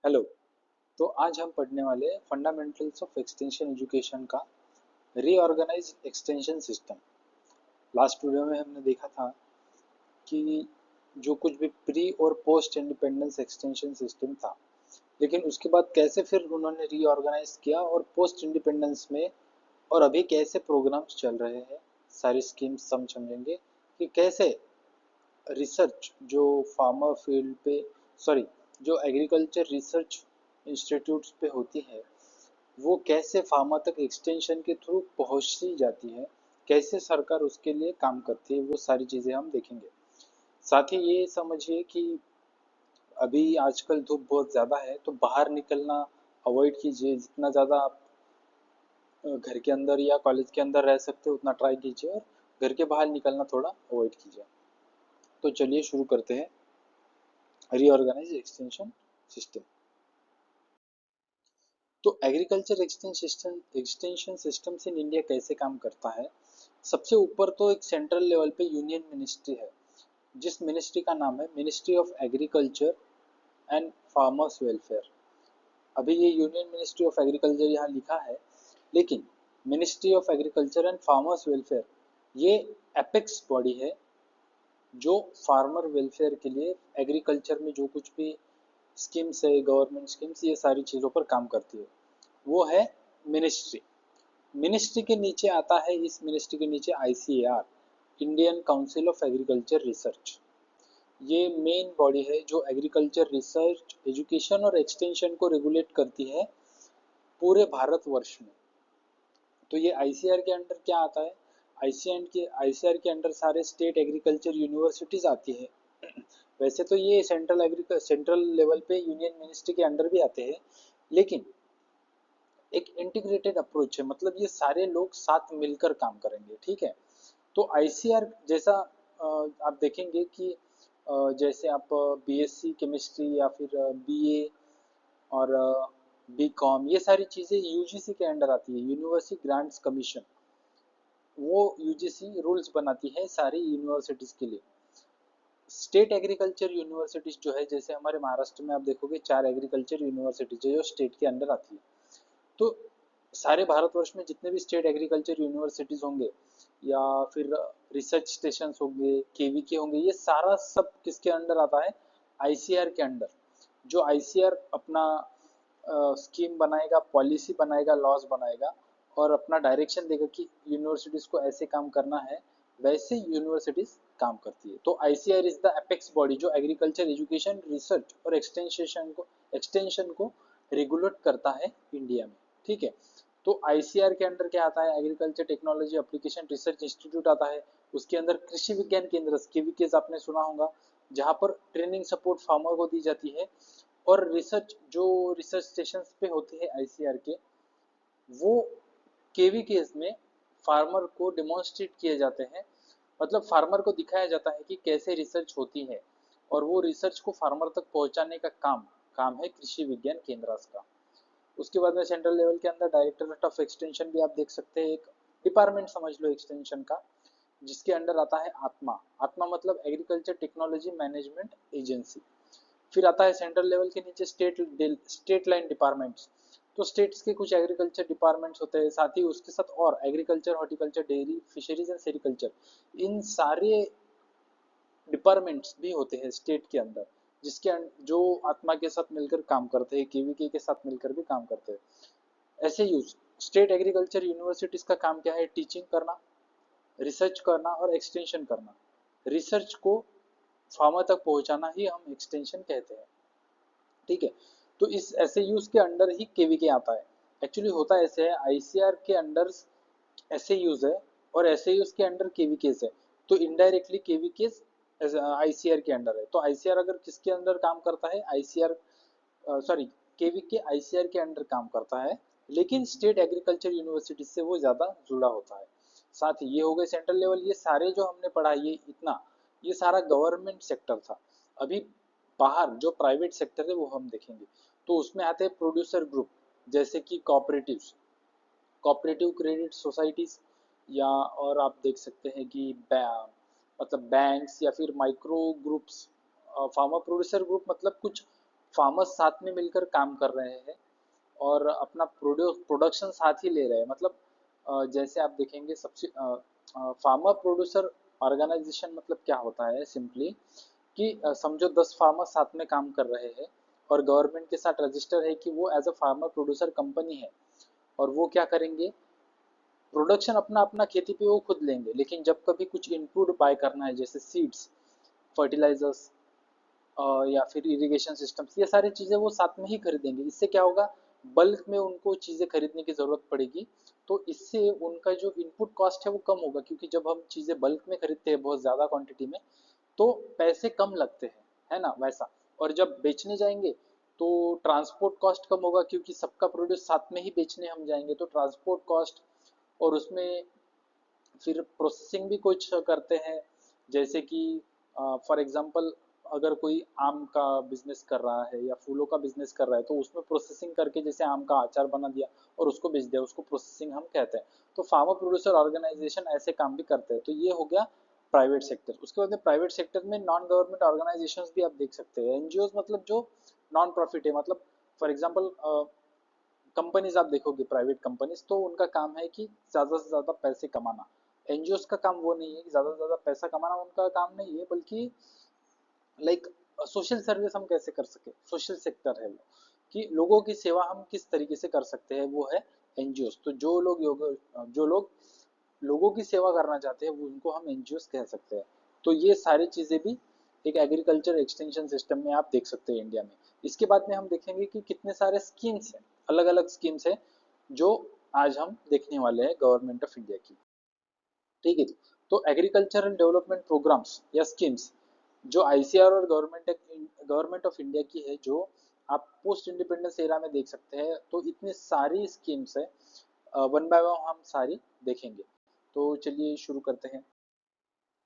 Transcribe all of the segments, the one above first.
Hello. तो आज हम पढ़ने वाले हैं फंडामेंटल्स ऑफ एक्सटेंशन एजुकेशन का रीऑर्गेनाइज्ड एक्सटेंशन सिस्टम। लास्ट वीडियो में हमने देखा था कि जो कुछ भी प्री और पोस्ट इंडिपेंडेंस एक्सटेंशन सिस्टम था, लेकिन उसके बाद कैसे फिर उन्होंने रीऑर्गेनाइज किया और पोस्ट इंडिपेंडेंस में और अभी कैसे प्रोग्राम्स चल रहे हैं, सारी स्कीम्स हम समझेंगे कि कैसे रिसर्च जो फार्मर फील्ड पे सॉरी जो एग्रीकल्चर रिसर्च इंस्टीट्यूट्स पे होती है वो कैसे फार्मर तक एक्सटेंशन के थ्रू पहुंचती जाती है, कैसे सरकार उसके लिए काम करती है, वो सारी चीज़ें हम देखेंगे। साथ ही ये समझिए कि अभी आजकल धूप बहुत ज़्यादा है तो बाहर निकलना अवॉइड कीजिए। जितना ज़्यादा आप घर के अंदर या कॉलेज के अंदर रह सकते हो उतना ट्राई कीजिए, और घर के बाहर निकलना थोड़ा अवॉइड कीजिए। तो चलिए शुरू करते हैं रीऑर्गेनाइज एक्सटेंशन सिस्टम। तो agriculture extension systems in India कैसे काम करता है। सबसे ऊपर तो एक सेंट्रल लेवल पे यूनियन मिनिस्ट्री है, जिस मिनिस्ट्री का नाम है ministry of agriculture and farmers welfare. अभी ये यूनियन मिनिस्ट्री ऑफ एग्रीकल्चर यहाँ लिखा है, लेकिन ministry of agriculture and farmers welfare ये एपेक्स बॉडी है जो फार्मर वेलफेयर के लिए एग्रीकल्चर में जो कुछ भी स्कीम्स है, गवर्नमेंट स्कीम्स, ये सारी चीज़ों पर काम करती है। वो है मिनिस्ट्री। मिनिस्ट्री के नीचे आता है, इस मिनिस्ट्री के नीचे ICAR, Indian council of agriculture research. ये मेन बॉडी है जो एग्रीकल्चर रिसर्च, एजुकेशन और एक्सटेंशन को रेगुलेट करती है पूरे भारतवर्ष में। तो ये आईसीआर के अंडर क्या आता है, आईसीआर के अंडर सारे स्टेट एग्रीकल्चर यूनिवर्सिटीज आती है। वैसे तो ये सेंट्रल लेवल पे यूनियन मिनिस्ट्री के अंडर भी आते हैं, लेकिन एक इंटीग्रेटेड अप्रोच है, मतलब ये सारे लोग साथ मिलकर काम करेंगे। ठीक है। तो आईसीआर जैसा आप देखेंगे कि जैसे आप बीएससी केमिस्ट्री या फिर बीए और बीकॉम, ये सारी चीज़ें यूजीसी के अंडर आती है, यूनिवर्सिटी ग्रांट्स कमीशन। वो यूजीसी रूल्स बनाती है सारी यूनिवर्सिटीज़ के लिए। स्टेट एग्रीकल्चर यूनिवर्सिटीज़ जो है, जैसे हमारे महाराष्ट्र में आप देखोगे 4 एग्रीकल्चर यूनिवर्सिटीज है जो स्टेट के अंडर आती है। तो सारे भारतवर्ष में जितने भी स्टेट एग्रीकल्चर यूनिवर्सिटीज होंगे या फिर रिसर्च स्टेशन होंगे, केवीके होंगे, ये सारा सब किसके अंडर आता है, आईसीआर के अंडर। जो आईसीआर अपना स्कीम बनाएगा, पॉलिसी बनाएगा, लॉज बनाएगा और अपना डायरेक्शन देगा कि यूनिवर्सिटीज को ऐसे काम करना है, वैसे यूनिवर्सिटीज काम करती है। तो ICR is the apex body जो एग्रीकल्चर एजुकेशन, रिसर्च और एक्सटेंशन को रेगुलेट करता है इंडिया में। ठीक है। तो आईसीआर के अंडर क्या आता है, agriculture technology application research institute आता है। उसके अंदर कृषि विज्ञान केंद्र केवीके आपने सुना होगा, जहाँ पर ट्रेनिंग सपोर्ट फार्मर को दी जाती है। और रिसर्च जो रिसर्च स्टेशन पे होते हैं आईसीआर के, वो केवीकेज में फार्मर को डेमोन्स्ट्रेट किए जाते हैं, मतलब फार्मर को दिखाया जाता है कि कैसे रिसर्च होती है, और वो रिसर्च को फार्मर तक पहुंचाने का काम काम है कृषि विज्ञान केंद्र का। उसके बाद में सेंट्रल लेवल के अंदर डायरेक्टरेट ऑफ एक्सटेंशन भी आप देख सकते हैं, एक डिपार्टमेंट समझ लो एक्सटेंशन का, जिसके अंडर आता है आत्मा। आत्मा मतलब एग्रीकल्चर टेक्नोलॉजी मैनेजमेंट एजेंसी। फिर आता है सेंट्रल लेवल के नीचे स्टेट लाइन डिपार्टमेंट्स। तो स्टेट्स के कुछ एग्रीकल्चर डिपार्टमेंट्स होते हैं, साथ ही उसके साथ और agriculture, horticulture, dairy, fisheries and sericulture, इन सारे डिपार्टमेंट्स भी होते हैं स्टेट के अंदर, जो आत्मा के साथ मिलकर काम करते हैं, केवीके के साथ मिलकर भी काम करते हैं। ऐसे यूज स्टेट एग्रीकल्चर यूनिवर्सिटीज का काम क्या है, टीचिंग करना, रिसर्च करना और एक्सटेंशन करना। रिसर्च को फार्मर तक पहुंचाना ही हम एक्सटेंशन कहते हैं। ठीक है। तो इस ऐसे यूज के अंडर ही केवीके आता है। एक्चुअली होता ऐसे है, आईसीआर के अंडर ऐसे यूज है और ऐसे यूज के अंडर केवीकेस है। तो इनडायरेक्टली केवीकेस आईसीआर के अंडर है। तो आईसीआर अगर किसके अंदर काम करता है, आईसीआर सॉरी केवीके आईसीआर के अंडर काम करता है, लेकिन स्टेट एग्रीकल्चर यूनिवर्सिटी से वो ज्यादा जुड़ा होता है। साथ ही ये हो गए सेंट्रल लेवल। ये सारे जो हमने पढ़ा, ये इतना, ये सारा गवर्नमेंट सेक्टर था। अभी बाहर जो प्राइवेट सेक्टर है वो हम देखेंगे। तो उसमें आते हैं प्रोड्यूसर ग्रुप, जैसे कि कोऑपरेटिव्स, कोऑपरेटिव क्रेडिट सोसाइटीज, या और आप देख सकते हैं कि मतलब बैंक्स या फिर micro groups. Farmer producer group मतलब कुछ फार्मर्स साथ में मिलकर काम कर रहे हैं और अपना प्रोडक्शन साथ ही ले रहे हैं। मतलब जैसे आप देखेंगे सबसे फार्मर प्रोड्यूसर ऑर्गेनाइजेशन मतलब क्या होता है सिंपली कि समझो 10 फार्मर साथ में काम कर रहे हैं और गवर्नमेंट के साथ रजिस्टर है कि वो as a farmer producer company है और वो क्या करेंगे, प्रोडक्शन अपना अपना खेती पे वो खुद लेंगे, लेकिन जब कभी कुछ इनपुट बाय करना है जैसे सीड्स, फर्टिलाइजर्स या फिर इरिगेशन सिस्टम्स, ये सारी चीज़ें वो साथ में ही खरीदेंगे। इससे क्या होगा, बल्क में उनको चीज़ें खरीदने की ज़रूरत पड़ेगी, तो इससे उनका जो इनपुट कॉस्ट है वो कम होगा, क्योंकि जब हम चीज़ें बल्क में खरीदते हैं बहुत ज़्यादा क्वांटिटी में तो पैसे कम लगते हैं, है ना वैसा। और जब बेचने जाएंगे तो ट्रांसपोर्ट कॉस्ट कम होगा, क्योंकि सबका प्रोड्यूस साथ में ही बेचने हम जाएंगे तो ट्रांसपोर्ट कॉस्ट, और उसमें फिर प्रोसेसिंग भी कुछ करते हैं। जैसे कि फॉर एग्जांपल अगर कोई आम का बिजनेस कर रहा है या फूलों का बिजनेस कर रहा है तो उसमें प्रोसेसिंग करके जैसे आम का अचार बना दिया और उसको बेच दिया, उसको प्रोसेसिंग हम कहते हैं। तो फार्मर प्रोड्यूसर ऑर्गेनाइजेशन ऐसे काम भी करते हैं। तो ये हो गया प्राइवेट सेक्टर। उसके बाद में प्राइवेट सेक्टर में नॉन गवर्नमेंट ऑर्गेनाइजेशंस भी आप देख सकते हैं। एनजीओ मतलब जो नॉन प्रॉफिट है, मतलब फॉर एग्जांपल कंपनीज आप देखोगे प्राइवेट कंपनीज, तो उनका काम है कि ज़्यादा से ज़्यादा पैसे कमाना। एनजीओज का काम वो नहीं है कि ज़्यादा से ज़्यादा पैसा कमाना, उनका काम नहीं है, बल्कि लाइक सोशल सर्विस हम कैसे कर सके, सोशल सेक्टर है वो, कि लोगों की सेवा हम किस तरीके से कर सकते हैं, वो है एनजीओज। तो जो लोग लोगों की सेवा करना चाहते हैं वो उनको हम एनजीओज कह सकते हैं। तो ये सारी चीज़ें भी एक एग्रीकल्चर एक्सटेंशन सिस्टम में आप देख सकते हैं इंडिया में। इसके बाद में हम देखेंगे कि कितने सारे स्कीम्स हैं, अलग अलग स्कीम्स हैं जो आज हम देखने वाले हैं गवर्नमेंट ऑफ इंडिया की। ठीक है, तो एग्रीकल्चरल डेवलपमेंट प्रोग्राम्स या स्कीम्स जो आईसीआर और गवर्नमेंट ऑफ इंडिया की है, जो आप पोस्ट इंडिपेंडेंस एरा में देख सकते हैं। तो इतनी सारी स्कीम्स है, वन बाय वन हम सारी देखेंगे। तो चलिए शुरू करते हैं।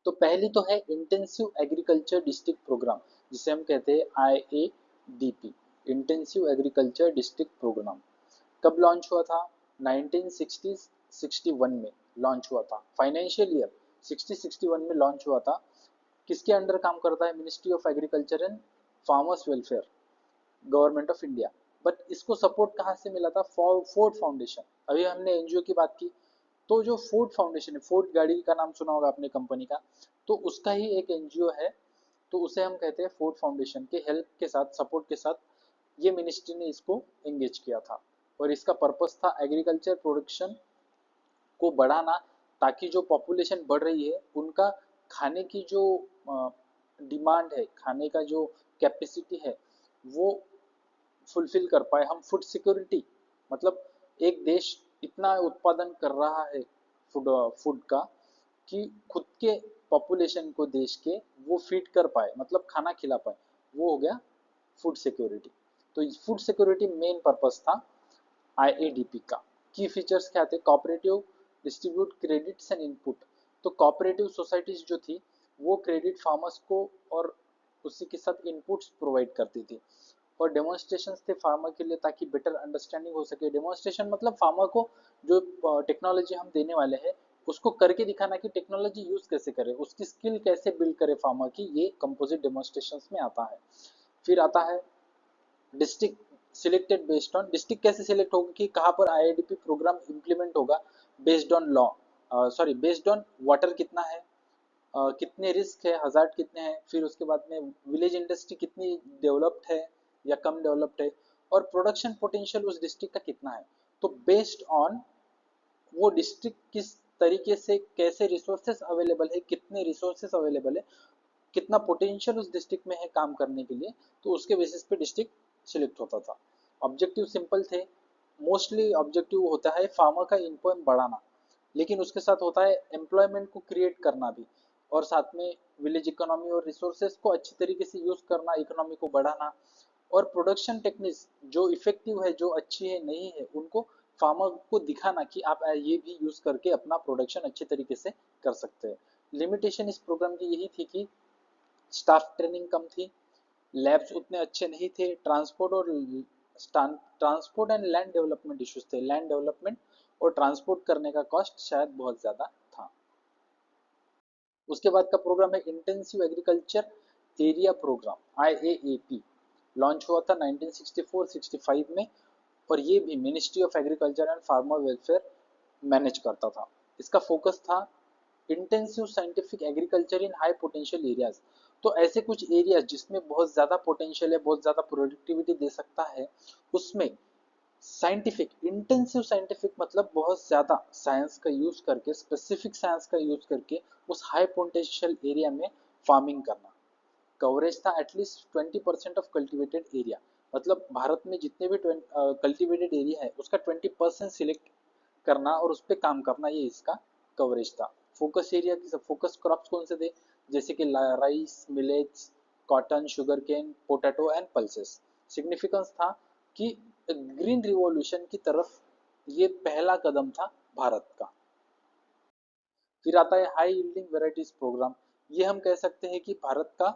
तो पहली तो है इंटेंसिव एग्रीकल्चर डिस्ट्रिक्ट प्रोग्राम, जिसे हम कहते हैं IADP, intensive agriculture district program. कब लॉन्च हुआ था? 1960-61 में लॉन्च हुआ था। फाइनेंशियल ईयर 60-61 में लॉन्च हुआ था। किसके अंडर काम करता है? Ministry of agriculture and farmers welfare, government of India. But इसको सपोर्ट कहाँ से मिला था? Ford foundation. अभी हमने एनजीओ की बात की, तो जो फोर्ड फाउंडेशन है, फोर्ड गाड़ी का नाम सुना होगा आपने कंपनी का, तो उसका ही एक एनजीओ है, तो उसे हम कहते हैं फोर्ड फाउंडेशन के हेल्प के साथ, सपोर्ट के साथ ये मिनिस्ट्री ने इसको एंगेज किया था। और इसका पर्पस था एग्रीकल्चर प्रोडक्शन को बढ़ाना, ताकि जो पॉपुलेशन बढ़ रही है उनका खाने की जो डिमांड है, खाने का जो कैपेसिटी है, वो फुलफिल कर पाए हम। फूड सिक्योरिटी मतलब एक देश इतना उत्पादन कर रहा है फूड फूड का कि खुद के पॉपुलेशन को देश के वो फीड कर पाए, मतलब खाना खिला पाए, वो हो गया फूड सिक्योरिटी। तो फूड सिक्योरिटी मेन पर्पस था IADP का। की फीचर्स क्या थे? Cooperative distribute credits and input. तो कॉपरेटिव सोसाइटीज जो थी वो क्रेडिट फार्मर्स को और उसी के साथ इनपुट्स प्रोवाइड करती थी। और डेमोन्स्ट्रेशंस थे फार्मर के लिए, ताकि बेटर अंडरस्टैंडिंग हो सके। डेमोन्स्ट्रेशन मतलब फार्मर को जो टेक्नोलॉजी हम देने वाले हैं उसको करके दिखाना कि टेक्नोलॉजी यूज कैसे करे, उसकी स्किल कैसे बिल्ड करे फार्मर की, ये कंपोजिट डेमोन्स्ट्रेशंस में आता है। फिर आता है district selected based on, district कैसे सिलेक्ट होगा कि कहाँ पर IIDP प्रोग्राम इम्प्लीमेंट होगा, based on law, sorry based on water कितना है, कितने रिस्क है, हजार्ड कितने हैं, फिर उसके बाद में विलेज इंडस्ट्री कितनी डेवलप्ड है या कम डेवलप्ड है, और प्रोडक्शन पोटेंशियल उस डिस्ट्रिक्ट का कितना है। तो बेस्ड ऑन वो डिस्ट्रिक्ट किस तरीके से, कैसे रिसोर्सेस अवेलेबल है, कितने रिसोर्सेस अवेलेबल है, कितना पोटेंशियल उस डिस्ट्रिक्ट में है काम करने के लिए, तो उसके बेसिस पे डिस्ट्रिक्ट सिलेक्ट होता था। ऑब्जेक्टिव सिंपल थे, मोस्टली ऑब्जेक्टिव होता है फार्मर का इनकम बढ़ाना, लेकिन उसके साथ होता है एम्प्लॉयमेंट को क्रिएट करना भी, और साथ में विलेज इकोनॉमी और रिसोर्सेज को अच्छी तरीके से यूज करना, इकोनॉमी को बढ़ाना, और प्रोडक्शन टेक्निक्स जो इफेक्टिव है, जो अच्छी है, नहीं है, उनको फार्मर को दिखाना कि आप ये भी यूज करके अपना प्रोडक्शन अच्छे तरीके से कर सकते हैं। लिमिटेशन इस प्रोग्राम की यही थी कि स्टाफ ट्रेनिंग कम थी, लैब्स उतने अच्छे नहीं थे, transport and land development issues थे, लैंड डेवलपमेंट और ट्रांसपोर्ट करने का कॉस्ट शायद बहुत ज़्यादा था। उसके बाद का प्रोग्राम है intensive agriculture area program, IAAP, launch हुआ था 1964-65 में, और ये भी ministry of agriculture and farmer welfare manage करता था। इसका फोकस था intensive scientific agriculture in high potential areas. तो ऐसे कुछ एरिया जिसमें बहुत ज़्यादा पोटेंशियल है, बहुत ज़्यादा प्रोडक्टिविटी दे सकता है, उसमें साइंटिफिक इंटेंसिव साइंटिफिक मतलब बहुत ज़्यादा साइंस का यूज़ करके, स्पेसिफिक साइंस का यूज़ करके उस हाई पोटेंशियल एरिया में फार्मिंग करना। कवरेज था एटलीस्ट 20% ऑफ कल्टिवेटेड एरिया, मतलब भारत में जितने भी कल्टिवेटेड एरिया है उसका 20% सिलेक्ट करना और उस पर काम करना, ये इसका कवरेज था। फोकस एरिया की फोकस क्रॉप्स कौन से थे, जैसे कि rice, millets, cotton, sugar cane, potato and pulses. Significance था कि ग्रीन रिवॉल्यूशन की तरफ ये पहला कदम था भारत का। फिर आता है हाई यील्डिंग वेराइटीज प्रोग्राम। ये हम कह सकते हैं कि भारत का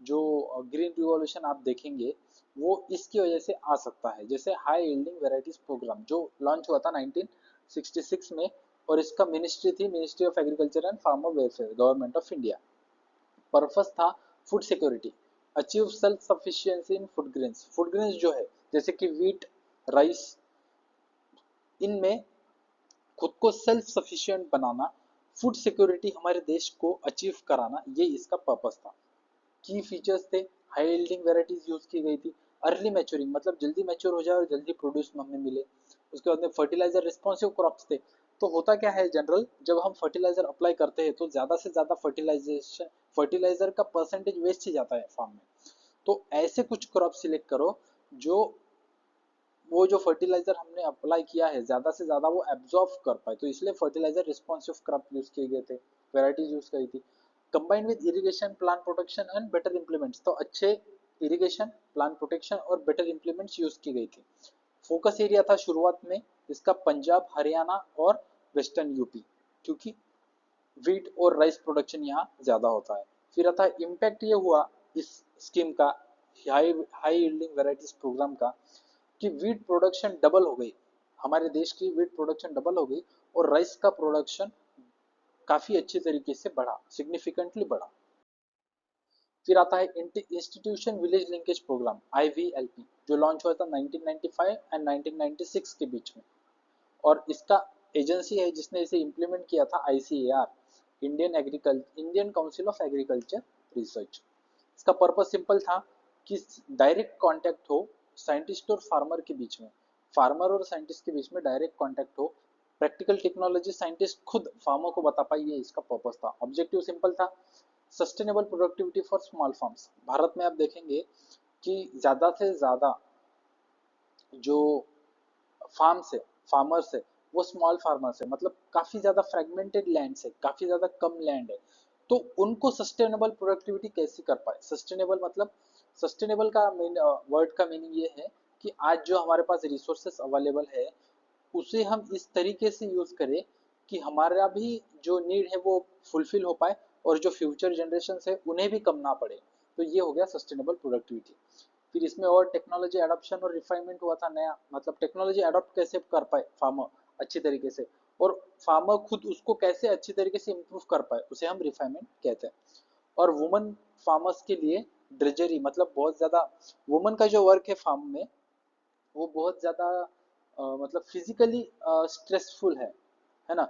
जो ग्रीन रिवॉल्यूशन आप देखेंगे वो इसकी वजह से आ सकता है। जैसे हाई यील्डिंग वेराइटीज प्रोग्राम जो लॉन्च हुआ था 1966 में, और इसका मिनिस्ट्री थी ministry of agriculture and farmer welfare, government of India. Purpose था food security, achieve self sufficiency in food grains. Food grains जो है जैसे कि वीट, राइस, इनमें खुद को सेल्फ सफिशिएंट बनाना, फूड सिक्योरिटी हमारे देश को अचीव कराना, ये इसका पर्पस था। की फीचर्स थे, हाई यील्डिंग वेराइटीज यूज की गई थी, अर्ली मैच्योरिंग मतलब जल्दी मैच्योर हो जाए और जल्दी प्रोड्यूस हमें मिले। उसके बाद में फर्टिलाइजर रिस्पॉन्सिव क्रॉप्स थे। तो होता क्या है जनरल, जब हम फर्टिलाइजर अप्लाई करते हैं तो ज्यादा से ज्यादा फर्टिलाइजर का परसेंटेज वेस्ट ही जाता है फार्म में। तो ऐसे कुछ क्रॉप सिलेक्ट करो जो वो जो फर्टिलाइजर हमने अप्लाई किया है ज्यादा से ज्यादा वो एब्जॉर्ब कर पाए, तो इसलिए फर्टिलाइजर रिस्पॉन्सिव क्रॉप यूज किए गए थे, वेराइटीज यूज करी थी। Combined with irrigation, plant protection and better implements, तो अच्छे इरिगेशन, प्लांट प्रोटेक्शन और बेटर इंप्लीमेंट्स यूज की गई थी। फोकस एरिया था शुरुआत में इसका पंजाब, हरियाणा और वेस्टर्न यूपी, क्योंकि वीट और राइस प्रोडक्शन यहाँ ज्यादा होता है। फिर आता है इम्पैक्ट ये हुआ इस स्कीम का, high high yielding varieties program का, कि वीट प्रोडक्शन डबल हो गई, हमारे देश की वीट प्रोडक्शन डबल हो गई और राइस का प्रोडक्शन काफी अच्छे तरीके से बढ़ा, सिग्निफिकेंटली बढ़ा। फिर आता है institution village linkage program, IVLP, जो लॉन्च हुआ था 1995 एंड 1996 के बीच में, और इसका एजेंसी है जिसने इसे इम्प्लीमेंट किया था ICAR, Indian council of agriculture research. इसका पर्पस सिंपल था कि डायरेक्ट कांटेक्ट हो साइंटिस्ट और फार्मर के बीच में, फार्मर और साइंटिस्ट के बीच में डायरेक्ट कांटेक्ट हो, प्रैक्टिकल टेक्नोलॉजी साइंटिस्ट खुद फार्मर को बता पाए, ये इसका पर्पस था। ऑब्जेक्टिव सिंपल था, sustainable productivity for small farms. Bharat में आप देखेंगे कि ज्यादा से ज्यादा जो फार्म्स है, फार्मर्स है, वो स्मॉल फार्मर्स है, मतलब काफी ज्यादा फ्रेगमेंटेड लैंड है, काफी ज्यादा कम लैंड है। तो उनको सस्टेनेबल प्रोडक्टिविटी कैसे कर पाए, सस्टेनेबल मतलब सस्टेनेबल का वर्ड का मीनिंग ये है कि आज जो हमारे पास रिसोर्सेस अवेलेबल है उसे हम इस तरीके से यूज करें कि हमारा भी जो नीड है वो फुलफिल हो पाए और जो फ्यूचर जनरेशन है उन्हें भी कम ना पड़े। तो ये हो गया सस्टेनेबल प्रोडक्टिविटी। फिर इसमें और टेक्नोलॉजी एडॉप्शन और रिफाइनमेंट हुआ था नया, मतलब टेक्नोलॉजी एडॉप्ट कैसे कर पाए फार्मर अच्छी तरीके से, और फार्मर खुद उसको कैसे अच्छी तरीके से इम्प्रूव कर पाए, उसे हम रिफाइनमेंट कहते हैं। और वुमन फार्मर्स के लिए ड्रेजरी, मतलब बहुत ज्यादा वुमन का जो वर्क है फार्म में वो बहुत ज्यादा मतलब फिजिकली स्ट्रेसफुल है ना,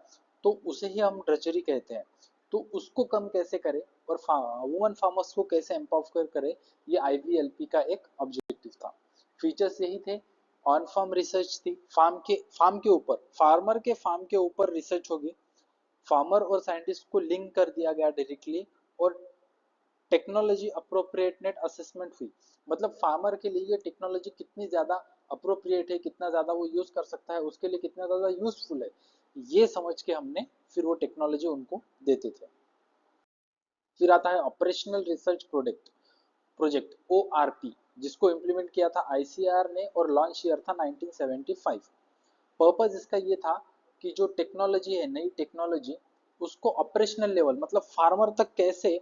तो उसे ही हम ड्रेजरी कहते हैं। तो उसको कम कैसे करें और वुमन फार्मर्स को कैसे एम्पावर करें, ये IVLP का एक ऑब्जेक्टिव था। फीचर्स यही थे, ऑन फार्म रिसर्च थी, फार्म के ऊपर, फार्मर के फार्म के ऊपर रिसर्च होगी, फार्मर और साइंटिस्ट को लिंक कर दिया गया डायरेक्टली, और टेक्नोलॉजी अप्रोप्रिएटनेट असेसमेंट हुई, मतलब फार्मर के लिए ये टेक्नोलॉजी कितनी ज्यादा अप्रोप्रिएट है, कितना ज्यादा वो यूज कर सकता है, उसके लिए कितना ज्यादा यूजफुल है, ये समझ के हमने फिर वो टेक्नोलॉजी उनको देते थे। फिर आता है ऑपरेशनल रिसर्च प्रोजेक्ट ORP, जिसको इम्प्लीमेंट किया था ICAR ने और लॉन्च ईयर था 1975। पर्पज इसका ये था कि जो टेक्नोलॉजी है, नई टेक्नोलॉजी, उसको ऑपरेशनल लेवल मतलब फार्मर तक कैसे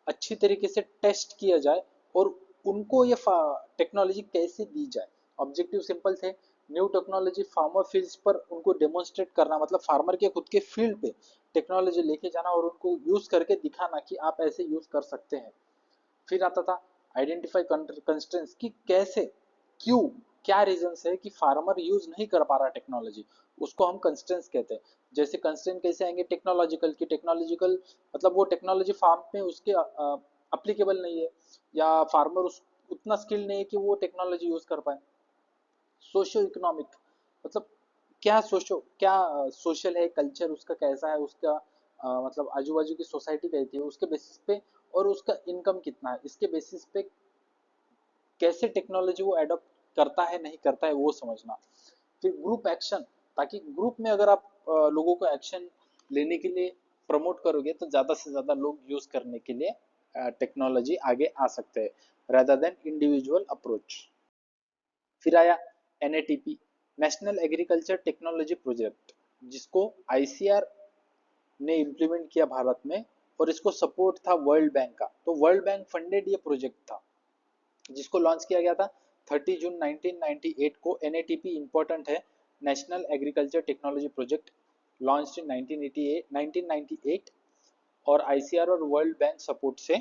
अच्छी तरीके से टेस्ट किया जाए और उनको ये टेक्नोलॉजी कैसे दी जाए। ऑब्जेक्टिव सिंपल थे, न्यू टेक्नोलॉजी फार्मर फील्ड्स पर उनको डेमोन्स्ट्रेट करना, मतलब फार्मर के खुद के फील्ड पे टेक्नोलॉजी लेके जाना और उनको यूज करके दिखाना कि आप ऐसे यूज कर सकते हैं। फिर आता था आइडेंटिफाई कंस्ट्रेंट्स कि कैसे, क्यों, क्या रीजंस है कि फार्मर यूज नहीं कर पा रहा टेक्नोलॉजी, उसको हम कंस्ट्रेंट्स कहते हैं। जैसे कंस्ट्रेंट कैसे आएंगे, टेक्नोलॉजिकल की टेक्नोलॉजिकल मतलब वो टेक्नोलॉजी फार्म में उसके अप्लीकेबल नहीं है, या फार्मर उस उतना स्किल नहीं है कि वो टेक्नोलॉजी यूज कर पाए। सोशो इकोनॉमिक मतलब क्या सोशल है, कल्चर उसका कैसा है, उसका मतलब आजू बाजू की सोसाइटी कैसी है उसके बेसिस पे, और उसका इनकम कितना है इसके बेसिस पे कैसे टेक्नोलॉजी वो एडॉप्ट करता है नहीं करता है वो समझना। फिर ग्रुप एक्शन, ताकि ग्रुप में अगर आप लोगों को एक्शन लेने के लिए प्रमोट करोगे तो ज़्यादा से ज़्यादा लोग यूज़ करने के लिए टेक्नोलॉजी आगे आ सकते हैं, rather देन इंडिविजुअल अप्रोच। फिर आया NATP, national agriculture technology project, जिसको ICR ने इम्प्लीमेंट किया भारत में, और इसको सपोर्ट था वर्ल्ड बैंक का। तो वर्ल्ड बैंक फंडेड ये प्रोजेक्ट था, जिसको लॉन्च किया गया था 30 जून 1998 को। NATP इंपॉर्टेंट है, national agriculture technology project, launch in 1998 और ICR और वर्ल्ड बैंक सपोर्ट से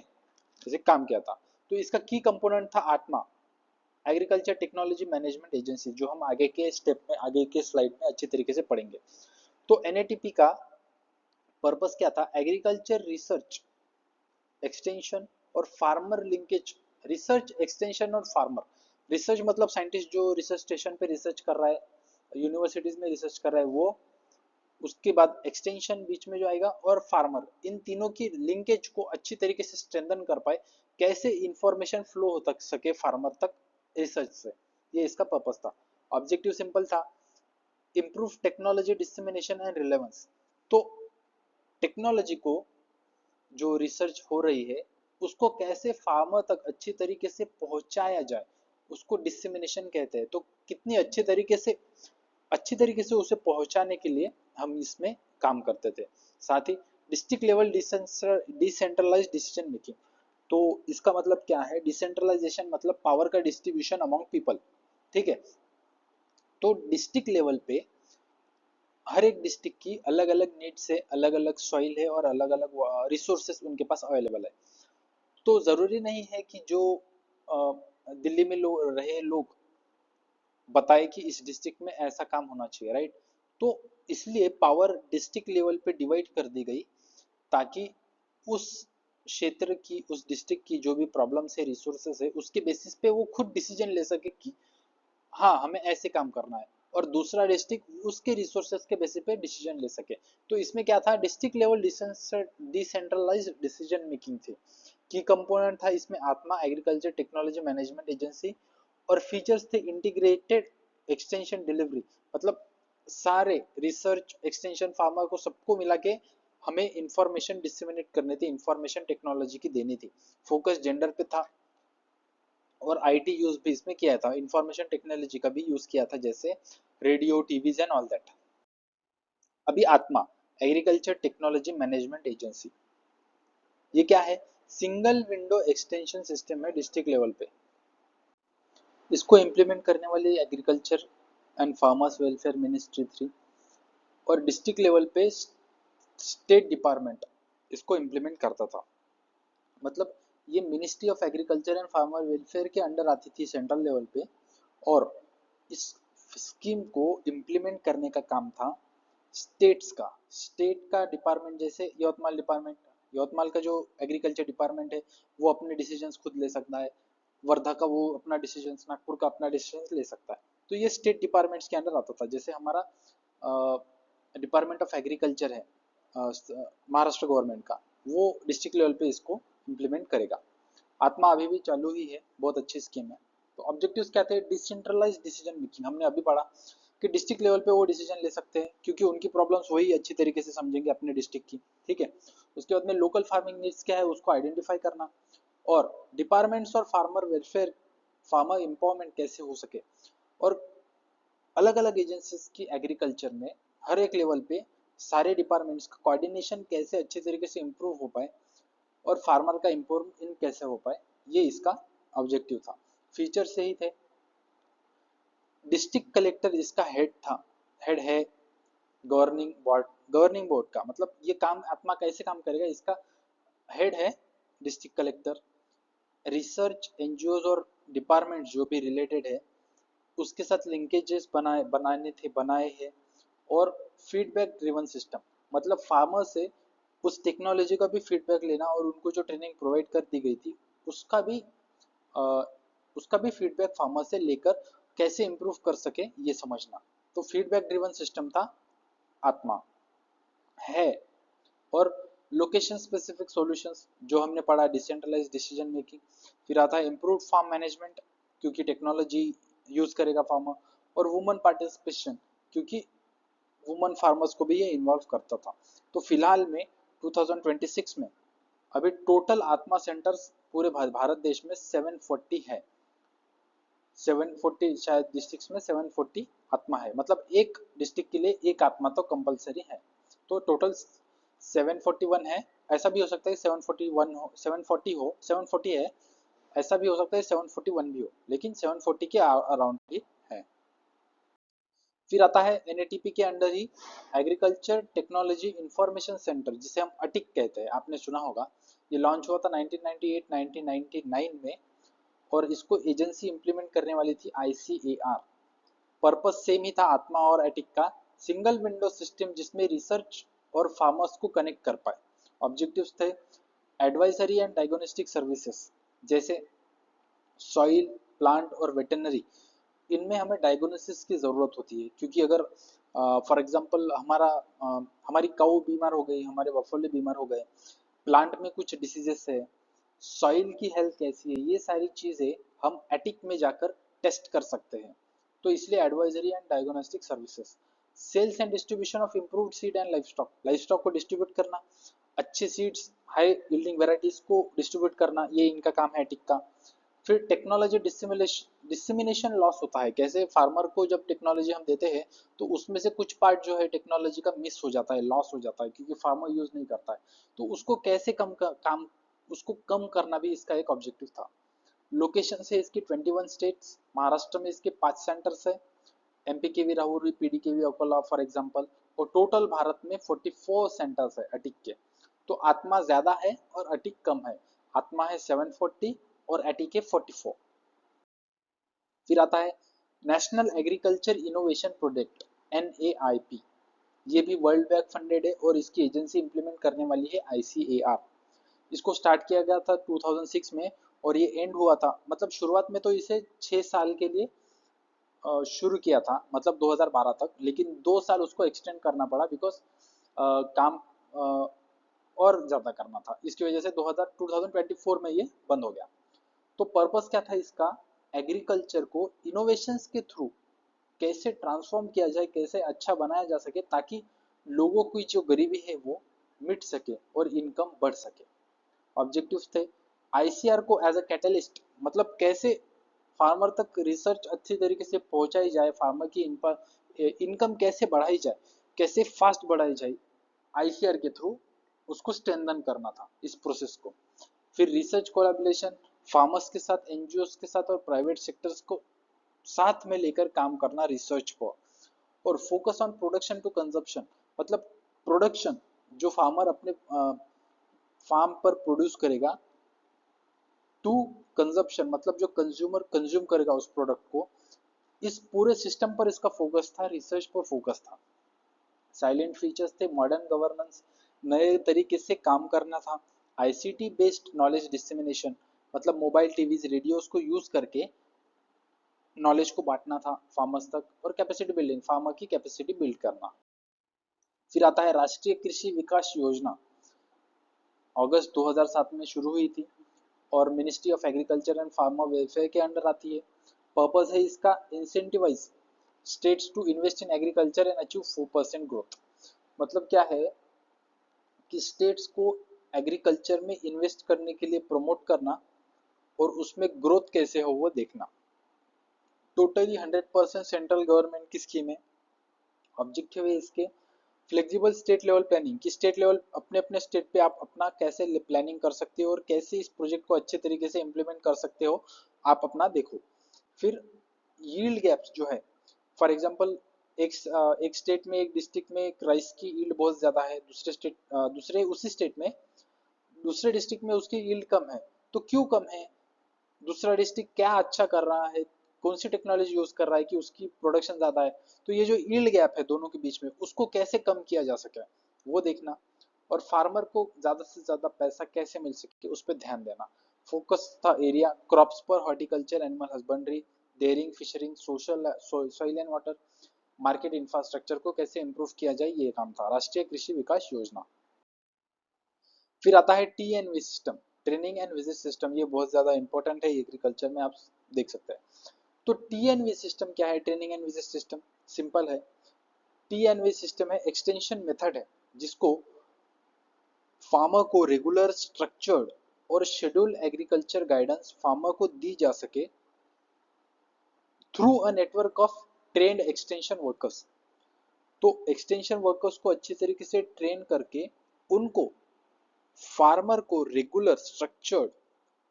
इसे काम किया था। तो इसका की कंपोनेंट था आत्मा, एग्रीकल्चर टेक्नोलॉजी मैनेजमेंट एजेंसी, जो हम आगे के स्टेप में, आगे के स्लाइड में अच्छी तरीके से पढ़ेंगे। तो NATP का पर्पस क्या था, एग्रीकल्चर रिसर्च एक्सटेंशन और फार्मर लिंकेज। रिसर्च एक्सटेंशन और फार्मर, रिसर्च मतलब साइंटिस्ट जो रिसर्च स्टेशन पे रिसर्च कर रहा है, यूनिवर्सिटीज में रिसर्च कर रहा है वो, उसके बाद एक्सटेंशन बीच में जो आएगा, और फार्मर, इन तीनों की लिंकेज को अच्छी तरीके से स्ट्रेंथन कर पाए, कैसे इंफॉर्मेशन फ्लो हो तक सके फार्मर तक रिसर्च से, ये इसका पर्पस था। ऑब्जेक्टिव सिंपल था, improve technology dissemination and relevance. तो टेक्नोलॉजी को, जो रिसर्च हो रही है उसको कैसे फार्मर तक अच्छी तरीके से पहुंचाया जाए, उसको डिसमिनेशन कहते हैं। तो कितनी अच्छी तरीके से उसे पहुंचाने के लिए हम इसमें काम करते थे। साथ ही district level decentralise decision making. तो इसका मतलब क्या है, डिसेंट्रलाइजेशन मतलब पावर का डिस्ट्रीब्यूशन अमॉन्ग पीपल, ठीक है। तो डिस्ट्रिक्ट लेवल पे हर एक डिस्ट्रिक्ट की अलग अलग नीड्स है, अलग अलग सॉइल है, और अलग अलग रिसोर्सेस उनके पास अवेलेबल है। तो जरूरी नहीं है कि जो दिल्ली में रहे लोग बताए कि इस डिस्ट्रिक्ट में ऐसा काम होना चाहिए, राइट। तो इसलिए पावर डिस्ट्रिक्ट लेवल पे डिवाइड कर दी गई, ताकि उस क्षेत्र की, उस डिस्ट्रिक्ट की जो भी प्रॉब्लम्स है, रिसोर्सेस है, उसके बेसिस पे वो खुद डिसीजन ले सके कि हाँ हमें ऐसे काम करना है, और दूसरा डिस्ट्रिक्ट उसके रिसोर्सेज के बेसिस पे डिसीजन ले सके। तो इसमें क्या था, district level decentralise decision making थी। की कंपोनेंट था इसमें ATMA, agriculture technology management agency, और फीचर्स थे इंटीग्रेटेड एक्सटेंशन डिलीवरी, मतलब सारे रिसर्च एक्सटेंशन फार्मर को सबको मिला के हमें इंफॉर्मेशन डिसमिनेट करनी थी, इंफॉर्मेशन टेक्नोलॉजी की देनी थी। फोकस जेंडर पे था, और IT यूज भी इसमें किया था, इंफॉर्मेशन टेक्नोलॉजी का भी यूज किया था, जैसे radio, TVs and all that. अभी आत्मा, एग्रीकल्चर टेक्नोलॉजी मैनेजमेंट एजेंसी, ये क्या है, सिंगल विंडो एक्सटेंशन सिस्टम है डिस्ट्रिक्ट लेवल पे। इसको इम्प्लीमेंट करने वाली agriculture and farmers welfare ministry थी, और डिस्ट्रिक्ट लेवल पे स्टेट डिपार्टमेंट इसको इम्प्लीमेंट करता था। मतलब ये ministry of agriculture and farmer welfare के अंडर आती थी सेंट्रल लेवल पे, और इस स्कीम को इम्प्लीमेंट करने का काम था स्टेट्स का। स्टेट का डिपार्टमेंट, जैसे यवतमाल डिपार्टमेंट, यवतमाल का जो एग्रीकल्चर डिपार्टमेंट है वो अपने डिसीजंस खुद ले सकता है, वर्धा का वो अपना डिसीजन, नागपुर का अपना डिसीजन ले सकता है। तो ये स्टेट डिपार्टमेंट्स के अंडर आता था। जैसे हमारा डिपार्टमेंट ऑफ एग्रीकल्चर है महाराष्ट्र गवर्नमेंट का, वो डिस्ट्रिक्ट लेवल पे इसको इम्प्लीमेंट करेगा। आत्मा अभी भी चालू ही है, बहुत अच्छी स्कीम है। तो ऑब्जेक्टिव्स क्या थे, डिसेंट्रलाइज डिसीजन मेकिंग, हमने अभी पढ़ा कि डिस्ट्रिक्ट लेवल पे वो डिसीजन ले सकते हैं, क्योंकि उनकी प्रॉब्लम्स वही अच्छी तरीके से समझेंगे अपने डिस्ट्रिक्ट की, ठीक है। उसके बाद में लोकल फार्मिंग नीड्स क्या है उसको आइडेंटिफाई करना, और डिपार्टमेंट्स और फार्मर वेलफेयर, फार्मर एम्पावरमेंट कैसे हो सके, और अलग अलग एजेंसीज की एग्रीकल्चर में हर एक लेवल पे सारे डिपार्टमेंट्स का कोऑर्डिनेशन कैसे अच्छे तरीके से इम्प्रूव हो पाए, और फार्मर का इम्प्रूव इन कैसे हो पाए, ये इसका ऑब्जेक्टिव था। फीचर से ही थे, डिस्ट्रिक्ट कलेक्टर इसका हेड था, हेड है गवर्निंग बोर्ड का। मतलब ये काम आत्मा कैसे काम करेगा, इसका हेड है डिस्ट्रिक्ट कलेक्टर, रिसर्च एनजीओज और डिपार्टमेंट जो भी रिलेटेड है उसके साथ लिंकेजेस बनाए हैं। और फीडबैक ड्रिवन सिस्टम, मतलब फार्मर से उस टेक्नोलॉजी का भी फीडबैक लेना और उनको जो ट्रेनिंग प्रोवाइड कर दी गई थी उसका भी अ, उसका भी फीडबैक फार्मर से लेकर कैसे इम्प्रूव कर सके ये समझना। तो फीडबैक ड्रिवन सिस्टम था आत्मा है। और लोकेशन स्पेसिफिक सॉल्यूशंस जो हमने पढ़ा, डिसेंट्रलाइज डिसीजन मेकिंग। फिर आता है इम्प्रूव फार्म मैनेजमेंट, क्योंकि टेक्नोलॉजी यूज करेगा फार्मर। और वुमन पार्टिसिपेशन, क्योंकि वुमन फार्मर्स को भी ये इन्वॉल्व करता था। तो फिलहाल में 2026 में अभी टोटल आत्मा सेंटर्स पूरे भारत देश में 740 है। 740 शायद डिस्ट्रिक्ट में 740 आत्मा है, मतलब एक डिस्ट्रिक्ट के लिए एक आत्मा तो कंपलसरी है। तो टोटल 741 है। ऐसा भी हो सकता है 741 हो, 740 है। ऐसा भी हो सकता है 741 भी हो, लेकिन 740 के अराउंड ही है। फिर आता है एनएटीपी के अंडर ही एग्रीकल्चर टेक्नोलॉजी इंफॉर्मेशन सेंटर, जिसे हम अटिक कहते हैं, आपने सुना होगा। ये लॉन्च हुआ था 1998-1999 में। और इसको एजेंसी इंप्लीमेंट करने वाली थी आईसीएआर। पर्पस सेम ही था आत्मा और एटिक का, सिंगल विंडो सिस्टम जिसमें रिसर्च और फार्मर्स को कनेक्ट कर पाए। ऑब्जेक्टिव्स थे एडवाइजरी एंड डायग्नोस्टिक सर्विसेज, जैसे सॉइल, प्लांट और वेटरनरी। इनमें हमें डायग्नोसिस की ज़रूरत होती है, क्योंकि अगर फॉर एग्जांपल हमारी काऊ बीमार हो गई, हमारे बफेलो बीमार हो गए, प्लांट में कुछ डिसीजेस है, सॉइल की हेल्थ कैसी है, ये सारी चीज़ें हम एटिक में जाकर टेस्ट कर सकते हैं। तो इसलिए advisory and diagnostic services. Sales and distribution of improved seed and livestock को डिस्ट्रीब्यूट करना, अच्छे सीड्स हाई यील्डिंग वेराइटीज को डिस्ट्रीब्यूट करना, ये इनका काम है एटिक का। फिर टेक्नोलॉजी डिसमिनेशन लॉस होता है, कैसे फार्मर को जब टेक्नोलॉजी हम देते हैं तो उसमें से कुछ पार्ट जो है टेक्नोलॉजी का मिस हो जाता है, लॉस हो जाता है, क्योंकि फार्मर यूज नहीं करता है। तो उसको कैसे काम उसको कम करना भी इसका एक ऑब्जेक्टिव था। लोकेशन है इसकी 21 स्टेट्स, महाराष्ट्र में इसके 5 सेंटर्स है, एमपी के वी राहुरी, पीडी के वी अकोला फॉर एग्जाम्पल। और टोटल भारत में 44 सेंटर्स है अटिक के। तो आत्मा ज्यादा है और अटिक कम है। आत्मा है 740 और अटिक है 44। फिर आता है national agriculture innovation project, NAIP। ये भी वर्ल्ड बैंक फंडेड है और इसकी एजेंसी इंप्लीमेंट करने वाली है ICAR। इसको स्टार्ट किया गया था 2006 में और ये एंड हुआ था, मतलब शुरुआत में तो इसे 6 साल के लिए शुरू किया था, मतलब 2012 तक, लेकिन 2 साल उसको एक्सटेंड करना पड़ा बिकॉज काम और ज़्यादा करना था। इसकी वजह से 2024 में ये बंद हो गया। तो पर्पस क्या था इसका, एग्रीकल्चर को इनोवेशंस के थ्रू कैसे ट्रांसफॉर्म किया जाए, कैसे अच्छा बनाया जा सके, ताकि लोगों की जो गरीबी है वो मिट सके और इनकम बढ़ सके। ऑब्जेक्टिव्स थे आईसीआर को एज अ कैटलिस्ट, मतलब कैसे फार्मर तक रिसर्च अच्छी तरीके से पहुंचाई जाए, फार्मर की इनकम कैसे बढ़ाई जाए, कैसे फास्ट बढ़ाई जाए, आईसीआर के थ्रू उसको स्ट्रेंथन करना था इस प्रोसेस को। फिर रिसर्च कोलैबोरेशन, फार्मर्स के साथ, एनजीओ के साथ और प्राइवेट सेक्टर्स को साथ में लेकर काम करना रिसर्च को। और focus on production to consumption, मतलब प्रोडक्शन जो फार्मर अपने फार्म पर प्रोड्यूस करेगा टू कंजप्शन, मतलब जो कंज्यूमर कंज्यूम करेगा उस प्रोडक्ट को। इस पूरे सिस्टम पर इसका फोकस था, रिसर्च पर फोकस था। साइलेंट फीचर्स थे मॉडर्न गवर्नेंस, नए तरीके से काम करना था। आईसीटी बेस्ड नॉलेज डिसेमिनेशन, मतलब मोबाइल टीवीज रेडियोस को यूज करके नॉलेज को बांटना था फार्मर्स तक। और कैपेसिटी बिल्डिंग, फार्मर की कैपेसिटी बिल्ड करना। फिर आता है राष्ट्रीय कृषि विकास योजना, अगस्त 2007 में शुरू हुई थी और ministry of agriculture and farmer welfare के अंडर आती है। पर्पस है इसका incentivize states to invest in agriculture and achieve 4% growth. मतलब क्या है कि स्टेट्स को एग्रीकल्चर में इन्वेस्ट करने के लिए प्रमोट करना और उसमें ग्रोथ कैसे हो वो देखना। टोटली 100% सेंट्रल गवर्नमेंट की स्कीम है। ऑब्जेक्टिव है इसके फ्लेक्सिबल स्टेट लेवल प्लानिंग, कि स्टेट लेवल अपने अपने स्टेट पे आप अपना कैसे प्लानिंग कर सकते हो और कैसे इस प्रोजेक्ट को अच्छे तरीके से इम्प्लीमेंट कर सकते हो, आप अपना देखो। फिर यील्ड गैप्स जो है, फॉर एग्जांपल एक स्टेट में, एक डिस्ट्रिक्ट में राइस की यील्ड बहुत ज़्यादा है, दूसरे उसी स्टेट में दूसरे डिस्ट्रिक्ट में उसकी यील्ड कम है। तो क्यों कम है, दूसरा डिस्ट्रिक्ट क्या अच्छा कर रहा है, कौन सी टेक्नोलॉजी यूज कर रहा है कि उसकी प्रोडक्शन ज्यादा है, तो ये जो यील्ड गैप है दोनों के बीच में उसको कैसे कम किया जा सके वो देखना। और फार्मर को ज्यादा से ज्यादा पैसा कैसे मिल सके उस पर ध्यान देना। फोकस था एरिया क्रॉप्स पर, horticulture, animal husbandry, dairying, fishering, social soil and water, market infrastructure को कैसे इंप्रूव किया जाए, ये काम था राष्ट्रीय कृषि विकास योजना। फिर आता है TNV system, training and visit system. ये बहुत ज्यादा इंपॉर्टेंट है एग्रीकल्चर में, आप देख सकते हैं। तो TNV सिस्टम क्या है, training and visit system? Simple है। TNV सिस्टम है एक्सटेंशन मेथड है जिसको फार्मर को रेगुलर, स्ट्रक्चर्ड और शेड्यूल एग्रीकल्चर गाइडेंस फार्मर को दी जा सके through a network of trend extension workers. तो एक्सटेंशन वर्कर्स को अच्छी तरीके से ट्रेन करके उनको फार्मर को रेगुलर, स्ट्रक्चर्ड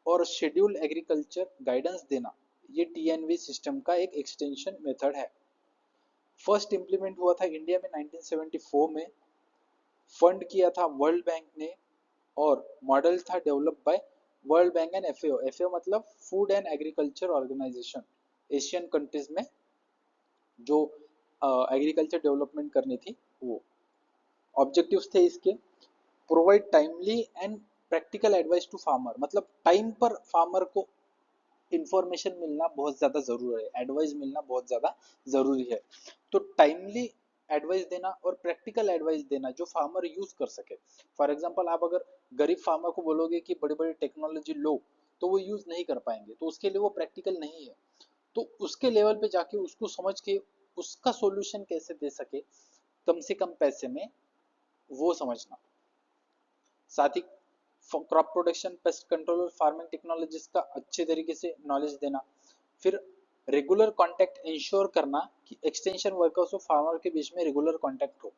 और शेड्यूल एग्रीकल्चर गाइडेंस देना, ये TNV सिस्टम का एक एक्सटेंशन मेथड है। फर्स्ट इंप्लीमेंट हुआ था इंडिया में 1974 में, फंड किया था वर्ल्ड बैंक ने, और मॉडल था develop by world bank and FAO। FAO मतलब food and agriculture organization, Asian countries में जो एग्रीकल्चर डेवलपमेंट करनी थी वो। ऑब्जेक्टिव्स थे इसके, provide timely and practical advice to farmer, मतलब टाइम पर फार्मर को इंफॉर्मेशन मिलना बहुत ज्यादा जरूरी है, एडवाइस मिलना बहुत ज्यादा जरूरी है। तो टाइमली एडवाइस देना और प्रैक्टिकल एडवाइस देना जो फार्मर यूज कर सके। फॉर एग्जांपल आप अगर गरीब फार्मर को बोलोगे कि बड़ी बड़ी टेक्नोलॉजी लो, तो वो यूज नहीं कर पाएंगे, तो उसके लिए वो प्रैक्टिकल नहीं है। तो उसके लेवल पे जाके उसको समझ के उसका सॉल्यूशन कैसे दे सके कम से कम पैसे में, वो समझना। साथ ही क्रॉप प्रोडक्शन, पेस्ट कंट्रोल और फार्मिंग टेक्नोलॉजीज का अच्छे तरीके से नॉलेज देना। फिर रेगुलर कांटेक्ट इंश्योर करना कि एक्सटेंशन वर्कर्स और फार्मर के बीच में रेगुलर कांटेक्ट हो।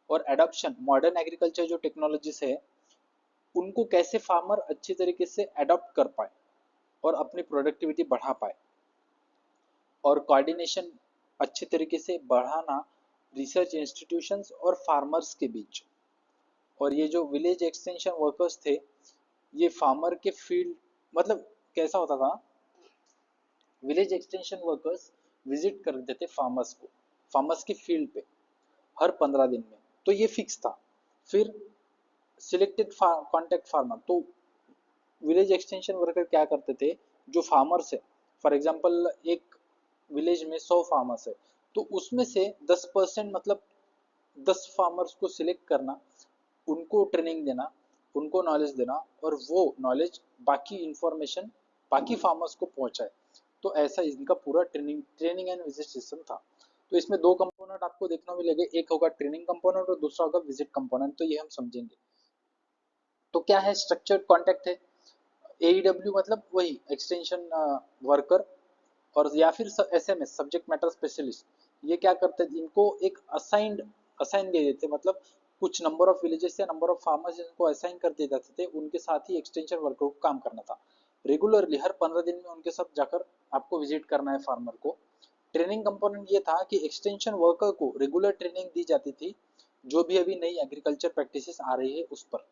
और एडॉप्शन, मॉडर्न एग्रीकल्चर जो टेक्नोलॉजीज है उनको कैसे फार्मर अच्छी तरीके से अडॉप्ट कर पाए और अपनी प्रोडक्टिविटी बढ़ा पाए। और कोऑर्डिनेशन अच्छे तरीके से बढ़ाना रिसर्च इंस्टीट्यूशंस और फार्मर्स के बीच। और ये जो विलेज एक्सटेंशन वर्कर्स थे, ये फार्मर के फील्ड, मतलब कैसा होता था, विलेज एक्सटेंशन वर्कर्स विजिट करते थे फार्मर्स को, फार्मर्स की फील्ड पे हर 15 दिन में, तो ये फिक्स था। फिर सिलेक्टेड कॉन्टेक्ट फार्मर, तो विलेज एक्सटेंशन वर्कर क्या करते थे, जो फार्मर्स है, फॉर एग्जांपल एक विलेज में 100 फार्मर्स है, तो उसमें से 10% मतलब 10 फार्मर्स को सिलेक्ट करना, उनको ट्रेनिंग देना, उनको नॉलेज देना, और वो नॉलेज बाकी इंफॉर्मेशन बाकी फार्मर्स को पहुंचाए। तो ऐसा इनका पूरा ट्रेनिंग एंड विजिट सिस्टम था। तो इसमें दो कंपोनेंट आपको देखने मिलेंगे, एक होगा ट्रेनिंग कंपोनेंट और दूसरा होगा विजिट कंपोनेंट, तो ये हम समझेंगे। तो क्या है, स्ट्रक्चर्ड कॉन्टेक्ट है, AEW मतलब वही एक्सटेंशन वर्कर, और या फिर SMS सब्जेक्ट मैटर स्पेशलिस्ट। ये क्या करते थे, इनको एक असाइन दे देते, मतलब कुछ नंबर ऑफ विलेजेस या नंबर ऑफ फार्मर्स इनको असाइन कर दिए जाते थे, उनके साथ ही एक्सटेंशन वर्कर को काम करना था। रेगुलरली हर 15 दिन में उनके साथ जाकर आपको विजिट करना है फार्मर को। ट्रेनिंग कंपोनेंट ये था कि एक्सटेंशन वर्कर को रेगुलर ट्रेनिंग दी जाती थी, जो भी अभी नई एग्रीकल्चर प्रैक्टिसेस आ रही है उस पर।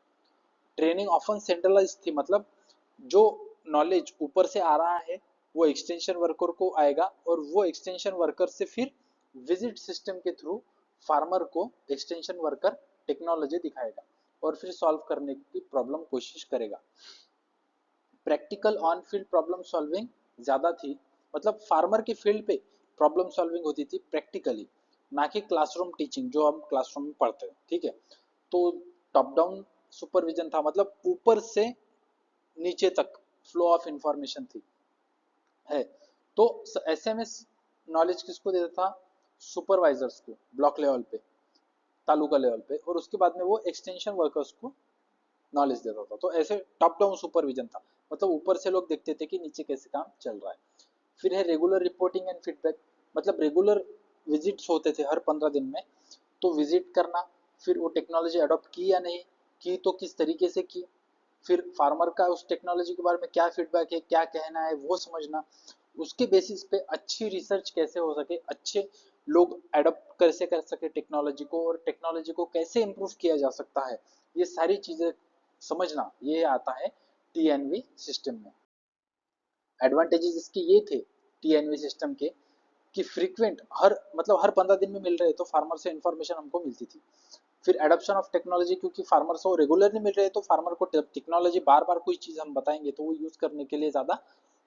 ट्रेनिंग ऑफन सेंट्रलाइज थी, मतलब जो नॉलेज ऊपर से आ रहा है वो एक्सटेंशन वर्कर को आएगा, और वो एक्सटेंशन वर्कर से फिर विजिट सिस्टम के थ्रू फार्मर को एक्सटेंशन वर्कर टेक्नोलॉजी दिखाएगा और फिर सॉल्व करने की प्रॉब्लम कोशिश करेगा। Practical on field problem solving ज़्यादा थी, मतलब फार्मर की फील्ड पे प्रॉब्लम सॉल्विंग होती थी प्रैक्टिकली, ना कि क्लासरूम टीचिंग जो हम क्लासरूम में पढ़ते हैं, ठीक है। तो टॉप डाउन सुपरविजन था, मतलब ऊपर से नीचे तक फ्लो ऑफ इंफॉर्मेशन थी है। तो SMS नॉलेज किसको देता था, सुपरवाइजर्स को ब्लॉक लेवल पे, तालुका लेवल पे, और उसके बाद में वो एक्सटेंशन वर्कर्स को नॉलेज देता था। तो ऐसे टॉप डाउन सुपरविजन था, मतलब ऊपर से लोग देखते थे कि नीचे कैसे काम चल रहा है। फिर है रेगुलर रिपोर्टिंग एंड फीडबैक, मतलब रेगुलर विजिट्स होते थे हर 15 दिन में, तो विजिट करना, फिर वो टेक्नोलॉजी अडॉप्ट की या नहीं की, तो किस तरीके से की, फिर फार्मर का उस टेक्नोलॉजी के बारे में क्या फीडबैक है, क्या कहना है, वो समझना। उसके बेसिस पे अच्छी रिसर्च कैसे हो सके, अच्छे लोग एडॉप्ट कैसे कर सके टेक्नोलॉजी को, और टेक्नोलॉजी को कैसे इम्प्रूव किया जा सकता है, ये सारी चीजें समझना, ये आता है TNV सिस्टम में। एडवांटेजेस इसके ये थे टीएनवी सिस्टम के कि फ्रीक्वेंट हर 15 दिन में मिल रहे तो फार्मर से इंफॉर्मेशन हमको मिलती थी। फिर एडॉप्शन ऑफ टेक्नोलॉजी, क्योंकि फार्मर को रेगुलरली मिल रहे तो फार्मर को टेक्नोलॉजी बार बार कोई चीज़ हम बताएंगे तो वो यूज़ करने के लिए ज़्यादा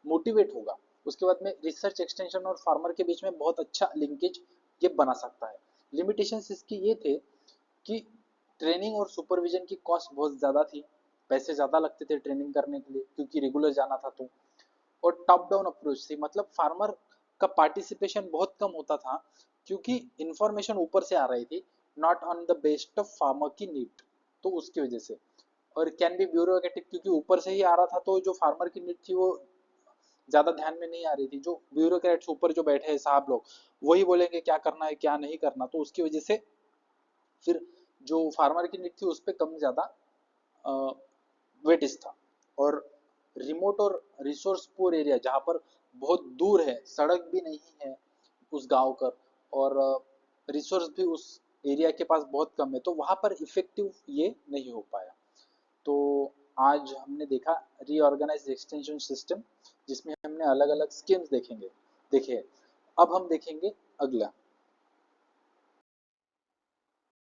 मोटिवेट होगा। उसके बाद में रिसर्च एक्सटेंशन और फार्मर के बीच में बहुत अच्छा लिंकेज ये बना सकता है। लिमिटेशंस इसकी ये थे कि ट्रेनिंग और सुपरविजन की कॉस्ट बहुत ज़्यादा थी, पैसे ज़्यादा लगते थे ट्रेनिंग करने के लिए क्योंकि रेगुलर जाना था तो। और टॉप डाउन अप्रोच थी, मतलब फार्मर का पार्टिसिपेशन बहुत कम होता था क्योंकि इंफॉर्मेशन ऊपर से आ रही थी, not on the based of farmer की नीड, तो उसकी वजह से। और कैन बी ब्यूरोक्रेटिक, क्योंकि ऊपर से ही आ रहा था तो जो फार्मर की नीड थी वो ज्यादा ध्यान में नहीं आ रही थी। जो ब्यूरोक्रेट्स ऊपर जो बैठे हैं साहब लोग, वही बोलेंगे क्या करना है क्या नहीं करना, तो उसकी वजह से फिर जो फार्मर की नीड थी उस पर कम ज्यादा वेटेज था। और रिमोट और रिसोर्स पुअर एरिया जहाँ पर बहुत दूर है, सड़क भी नहीं है उस गांव का, और रिसोर्स भी उस एरिया के पास बहुत कम है, तो वहाँ पर इफेक्टिव ये नहीं हो पाया। तो आज हमने देखा रीऑर्गेनाइज एक्सटेंशन सिस्टम, जिसमें हमने अलग अलग स्कीम्स देखे। अब हम देखेंगे अगला।